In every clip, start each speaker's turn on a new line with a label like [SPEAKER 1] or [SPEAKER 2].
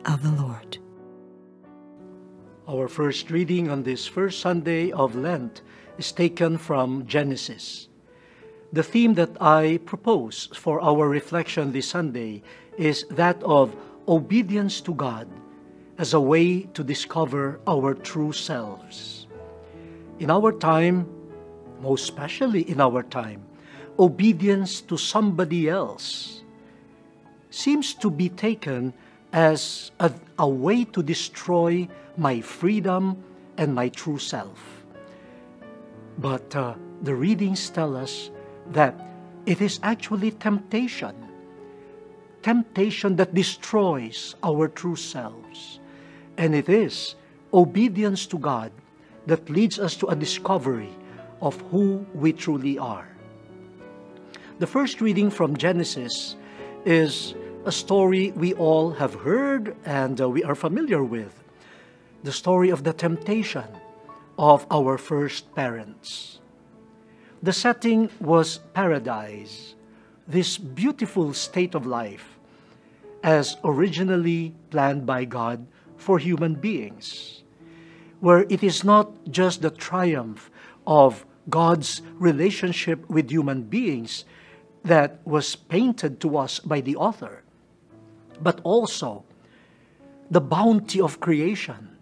[SPEAKER 1] of the Lord.
[SPEAKER 2] Our first reading on this first Sunday of Lent is taken from Genesis. The theme that I propose for our reflection this Sunday is that of obedience to God as a way to discover our true selves. In our time, most especially in our time, obedience to somebody else seems to be taken as a way to destroy my freedom and my true self. But the readings tell us that it is actually temptation that destroys our true selves. And it is obedience to God that leads us to a discovery of who we truly are. The first reading from Genesis is a story we all have heard and we are familiar with. The story of the temptation of our first parents. The setting was paradise, this beautiful state of life, as originally planned by God for human beings, where it is not just the triumph of God's relationship with human beings that was painted to us by the author, but also the bounty of creation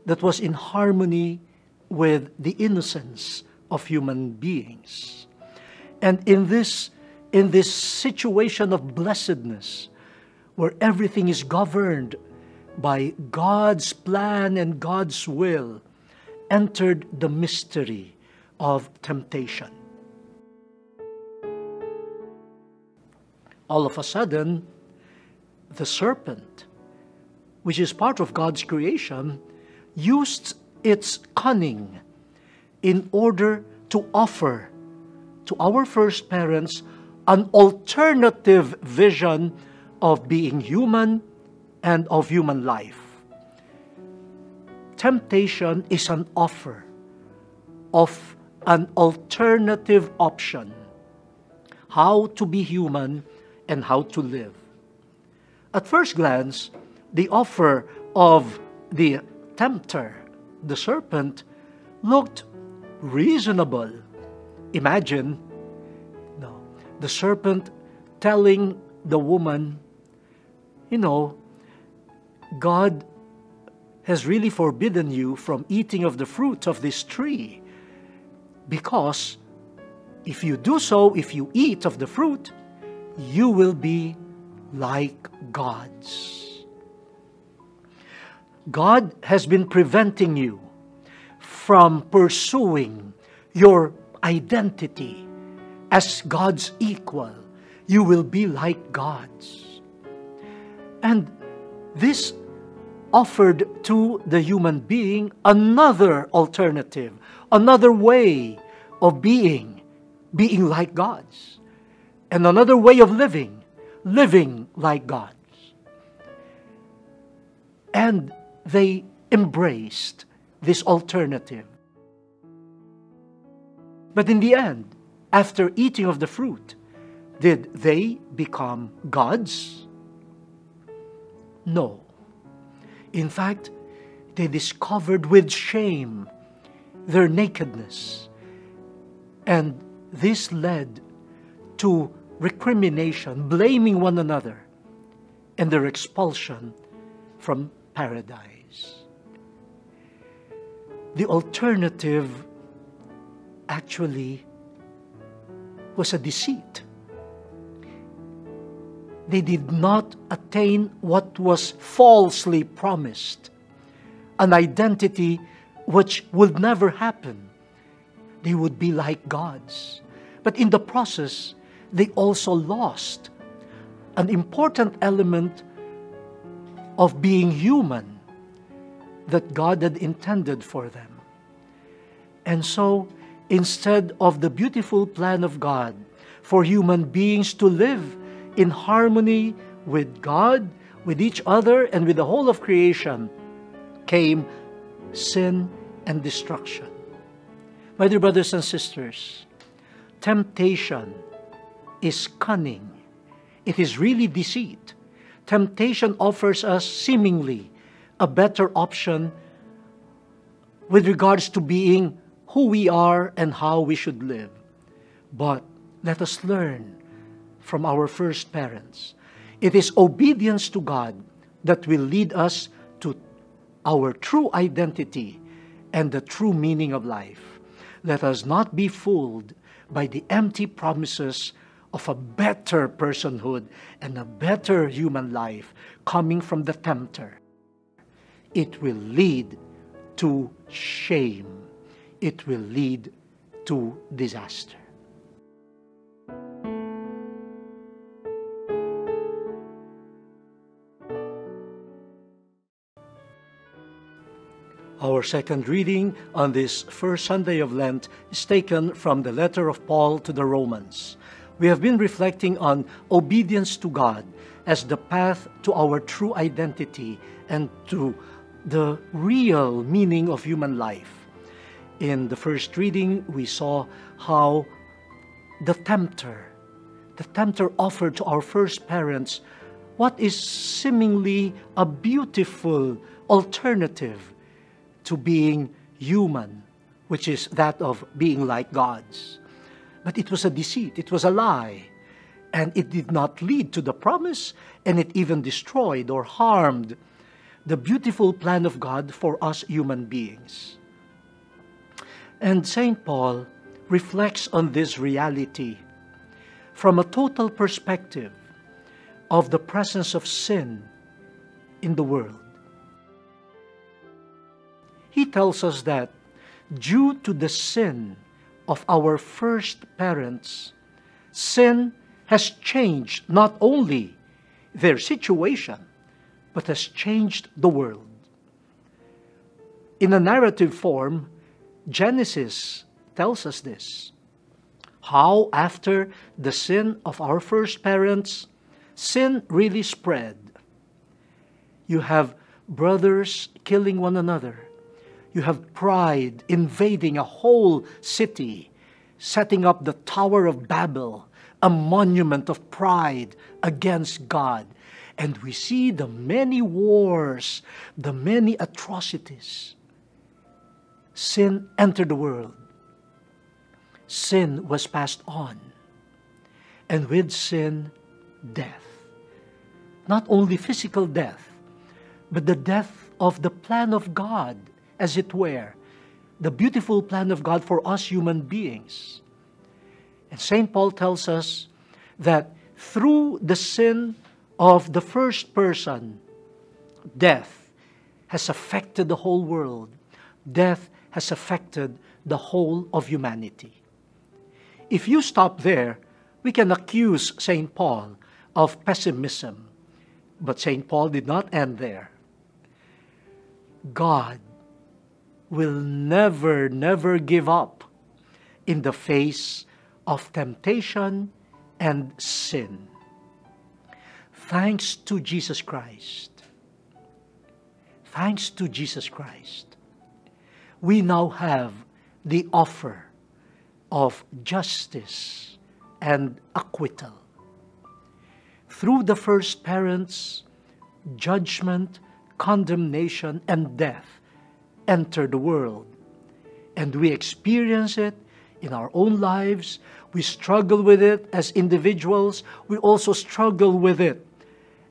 [SPEAKER 2] that was in harmony with the innocence of human beings. And in this situation of blessedness, where everything is governed by God's plan and God's will, entered the mystery of temptation. All of a sudden, the serpent, which is part of God's creation, used its cunning in order to offer to our first parents an alternative vision of being human and of human life. Temptation is an offer of an alternative option, how to be human and how to live. At first glance, the offer of the tempter, the serpent, looked reasonable. Imagine, the serpent telling the woman, God has really forbidden you from eating of the fruit of this tree, because if you do so, if you eat of the fruit, you will be like gods. God has been preventing you from pursuing your identity as God's equal. You will be like gods. And this offered to the human being another alternative, another way of being like gods, and another way of living like gods. And they embraced this alternative. But in the end, after eating of the fruit, did they become gods? No. In fact, they discovered with shame their nakedness. And this led to recrimination, blaming one another, and their expulsion from paradise. The alternative actually was a deceit. They did not attain what was falsely promised, an identity which would never happen. They would be like gods. But in the process, they also lost an important element of being human that God had intended for them. And so, instead of the beautiful plan of God for human beings to live in harmony with God, with each other, and with the whole of creation, came sin and destruction. My dear brothers and sisters, temptation is cunning. It is really deceit. temptation offers us seemingly a better option with regards to being who we are and how we should live. But let us learn from our first parents. It is obedience to God that will lead us to our true identity and the true meaning of life. Let us not be fooled by the empty promises of a better personhood and a better human life coming from the tempter. It will lead to shame. It will lead to disaster. Our second reading on this first Sunday of Lent is taken from the letter of Paul to the Romans. We have been reflecting on obedience to God as the path to our true identity and to the real meaning of human life. In the first reading, we saw how the tempter offered to our first parents what is seemingly a beautiful alternative to being human, which is that of being like gods. But it was a deceit, it was a lie, and it did not lead to the promise, and it even destroyed or harmed the beautiful plan of God for us human beings. And St. Paul reflects on this reality from a total perspective of the presence of sin in the world. He tells us that due to the sin of our first parents, sin has changed not only their situation, but has changed the world. In a narrative form, Genesis tells us this. How after the sin of our first parents, sin really spread. You have brothers killing one another. You have pride invading a whole city, setting up the Tower of Babel, a monument of pride against God. And we see the many wars, the many atrocities. Sin entered the world. Sin was passed on. And with sin, death. Not only physical death, but the death of the plan of God, as it were, the beautiful plan of God for us human beings. And St. Paul tells us that through the sin of the first person, death has affected the whole world. Death has affected the whole of humanity. If you stop there, we can accuse St. Paul of pessimism. But St. Paul did not end there. God will never, never give up in the face of temptation and sin. Thanks to Jesus Christ. Thanks to Jesus Christ. We now have the offer of justice and acquittal. Through the first parents, judgment, condemnation, and death enter the world. And we experience it in our own lives. We struggle with it as individuals. We also struggle with it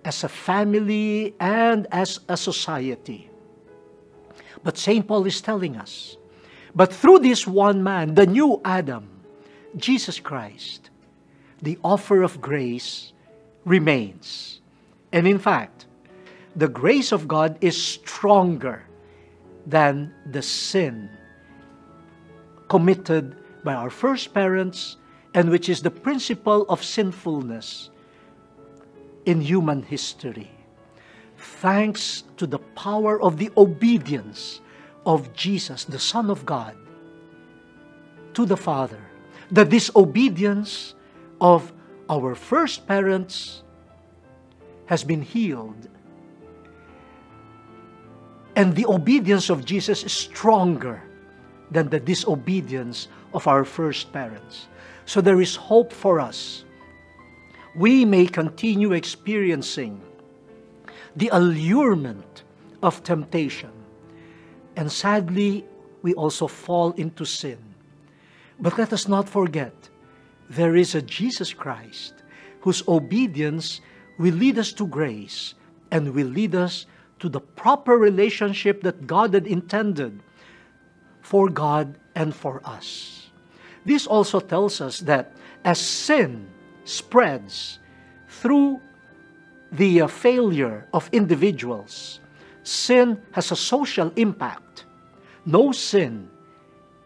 [SPEAKER 2] as a family and as a society. But St. Paul is telling us, but through this one man, the new Adam, Jesus Christ, the offer of grace remains. And in fact, the grace of God is stronger than the sin committed by our first parents, and which is the principle of sinfulness in human history. Thanks to the power of the obedience of Jesus, the Son of God, to the Father, the disobedience of our first parents has been healed. And the obedience of Jesus is stronger than the disobedience of our first parents. So there is hope for us. We may continue experiencing the allurement of temptation. And sadly, we also fall into sin. But let us not forget, there is a Jesus Christ whose obedience will lead us to grace and will lead us to the proper relationship that God had intended for God and for us. This also tells us that as sin spreads through the failure of individuals, sin has a social impact. No sin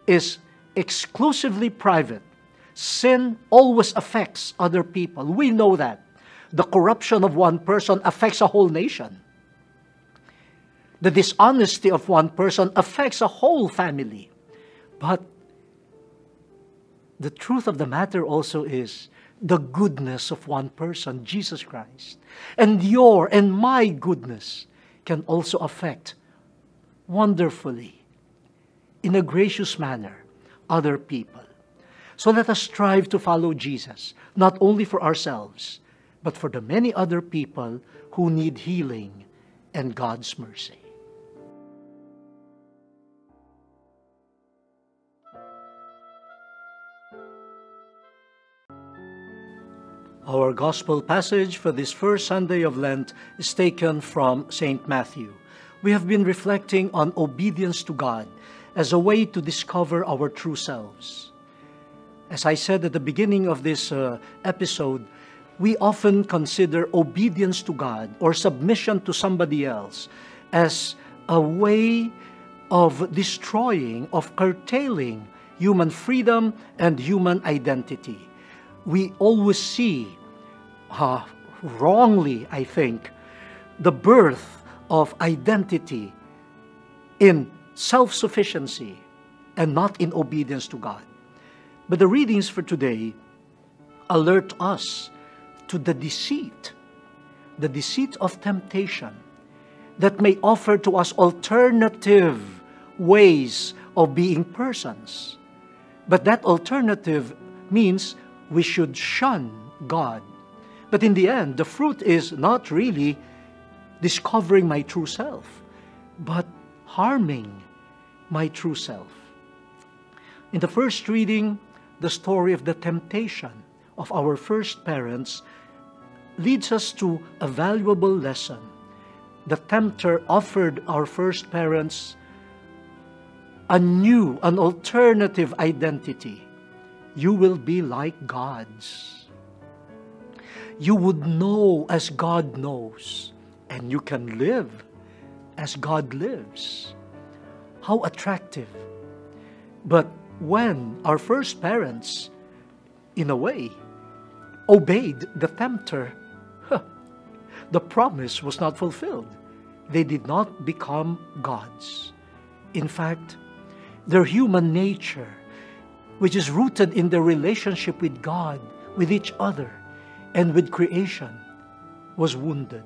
[SPEAKER 2] is exclusively private. Sin always affects other people. We know that. The corruption of one person affects a whole nation. The dishonesty of one person affects a whole family. But the truth of the matter also is the goodness of one person, Jesus Christ. And your and my goodness can also affect wonderfully, in a gracious manner, other people. So let us strive to follow Jesus, not only for ourselves, but for the many other people who need healing and God's mercy. Our Gospel passage for this first Sunday of Lent is taken from St. Matthew. We have been reflecting on obedience to God as a way to discover our true selves. As I said at the beginning of this episode, we often consider obedience to God or submission to somebody else as a way of destroying, of curtailing human freedom and human identity. We always see, wrongly I think, the birth of identity in self-sufficiency and not in obedience to God. But the readings for today alert us to the deceit of temptation that may offer to us alternative ways of being persons. But that alternative means we should shun God. But in the end, the fruit is not really discovering my true self, but harming my true self. In the first reading, the story of the temptation of our first parents leads us to a valuable lesson. The tempter offered our first parents an alternative identity. You will be like gods. You would know as God knows, and you can live as God lives. How attractive. But when our first parents, in a way, obeyed the tempter, the promise was not fulfilled. They did not become gods. In fact, their human nature, which is rooted in their relationship with God, with each other, and with creation, was wounded.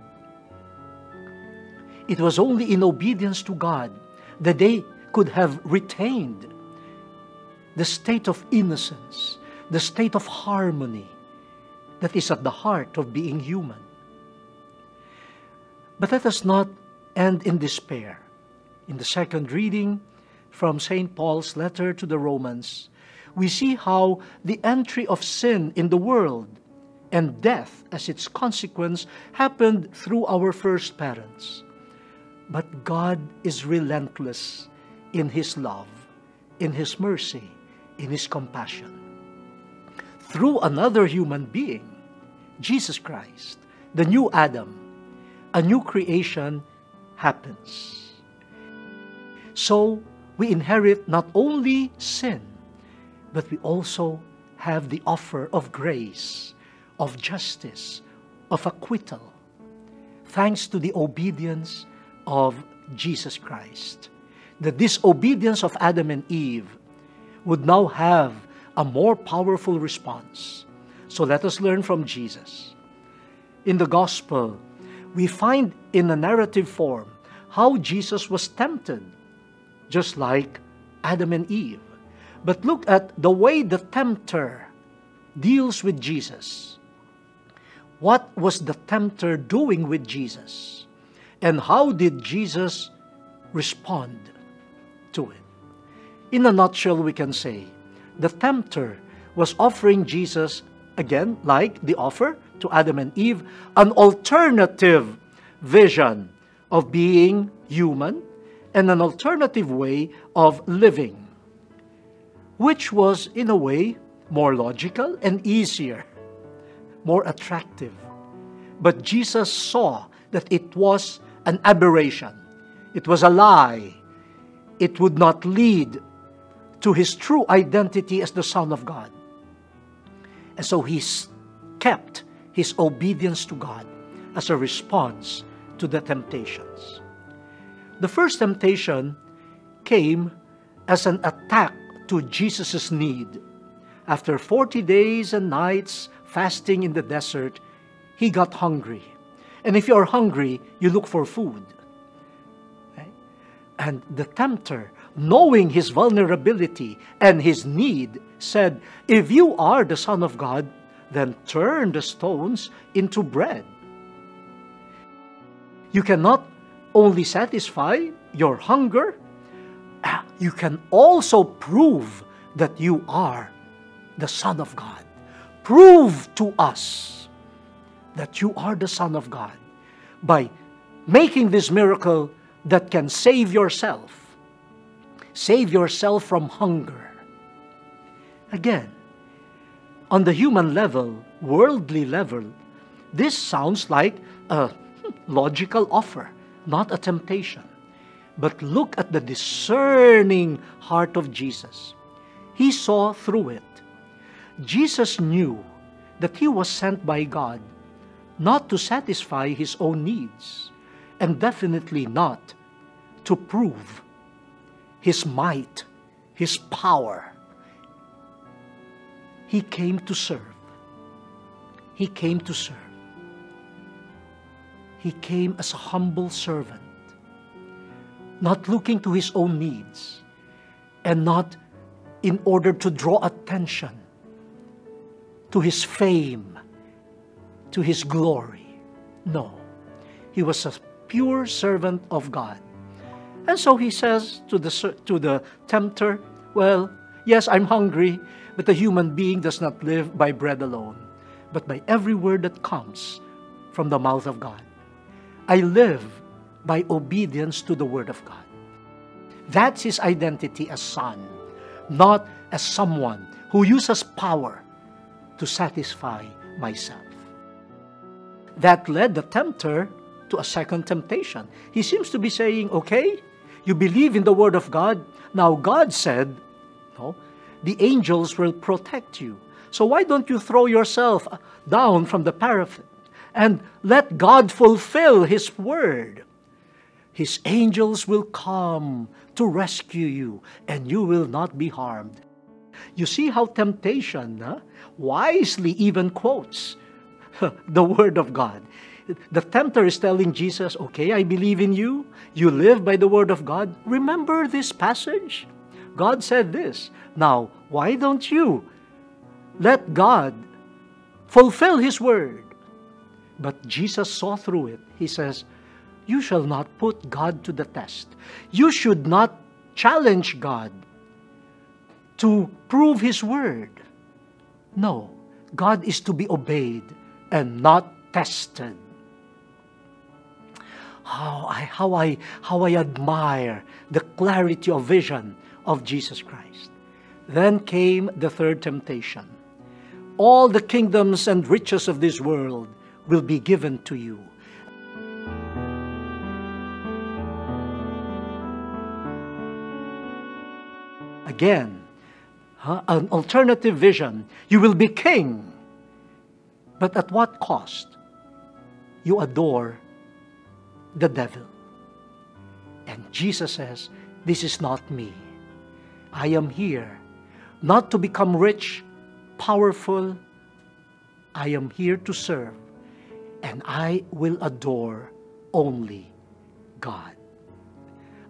[SPEAKER 2] It was only in obedience to God that they could have retained the state of innocence, the state of harmony that is at the heart of being human. But let us not end in despair. In the second reading from St. Paul's letter to the Romans, we see how the entry of sin in the world and death as its consequence happened through our first parents. But God is relentless in His love, in His mercy, in His compassion. Through another human being, Jesus Christ, the new Adam, a new creation happens. So we inherit not only sin, but we also have the offer of grace, of justice, of acquittal, thanks to the obedience of Jesus Christ. The disobedience of Adam and Eve would now have a more powerful response. So let us learn from Jesus. In the Gospel, we find in a narrative form how Jesus was tempted, just like Adam and Eve. But look at the way the tempter deals with Jesus. What was the tempter doing with Jesus? And how did Jesus respond to it? In a nutshell, we can say, the tempter was offering Jesus, again, like the offer to Adam and Eve, an alternative vision of being human and an alternative way of living, which was, in a way, more logical and easier, more attractive. But Jesus saw that it was an aberration. It was a lie. It would not lead to his true identity as the Son of God. And so he kept his obedience to God as a response to the temptations. The first temptation came as an attack to Jesus' need. After 40 days and nights fasting in the desert, he got hungry. And if you're hungry, you look for food. Okay? And the tempter, knowing his vulnerability and his need, said, "If you are the Son of God, then turn the stones into bread." You cannot only satisfy your hunger, you can also prove that you are the Son of God. Prove to us that you are the Son of God by making this miracle that can save yourself. Save yourself from hunger. Again, on the human level, worldly level, this sounds like a logical offer, not a temptation. But look at the discerning heart of Jesus. He saw through it. Jesus knew that he was sent by God not to satisfy his own needs, and definitely not to prove his might, his power. He came to serve. He came to serve. He came as a humble servant, not looking to his own needs, and not in order to draw attention to his fame, to his glory. No, he was a pure servant of God. And so he says to the tempter, "Well, yes, I'm hungry, but a human being does not live by bread alone, but by every word that comes from the mouth of God. I live by obedience to the word of God." That's his identity as son, not as someone who uses power to satisfy myself. That led the tempter to a second temptation. He seems to be saying, okay, you believe in the word of God. Now God said, no, the angels will protect you. So why don't you throw yourself down from the parapet and let God fulfill his word? His angels will come to rescue you, and you will not be harmed. You see how temptation wisely even quotes the word of God. The tempter is telling Jesus, okay, I believe in you. You live by the word of God. Remember this passage? God said this. Now, why don't you let God fulfill his word? But Jesus saw through it. He says, you shall not put God to the test. You should not challenge God to prove his word. No, God is to be obeyed and not tested. How I admire the clarity of vision of Jesus Christ. Then came the third temptation. All the kingdoms and riches of this world will be given to you. Again, an alternative vision. You will be king. But at what cost? You adore the devil. And Jesus says, this is not me. I am here not to become rich, powerful. I am here to serve. And I will adore only God.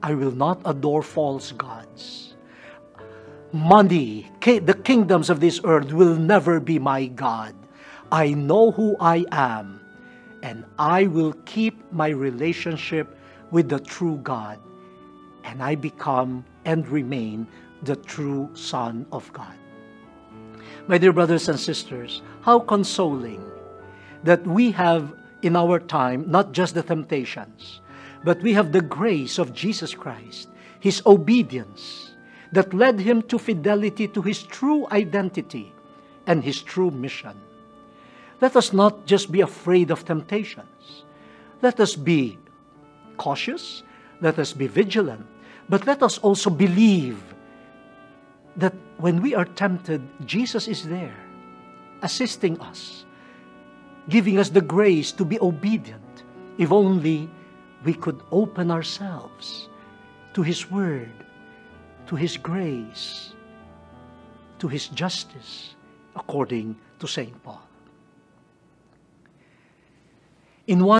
[SPEAKER 2] I will not adore false gods. Money, the kingdoms of this earth will never be my God. I know who I am, and I will keep my relationship with the true God, and I become and remain the true Son of God. My dear brothers and sisters, how consoling that we have in our time not just the temptations, but we have the grace of Jesus Christ, His obedience that led Him to fidelity to His true identity and His true mission. Let us not just be afraid of temptations. Let us be cautious, let us be vigilant, but let us also believe that when we are tempted, Jesus is there, assisting us, giving us the grace to be obedient. If only we could open ourselves to His Word, to His grace, to His justice, according to St. Paul. In one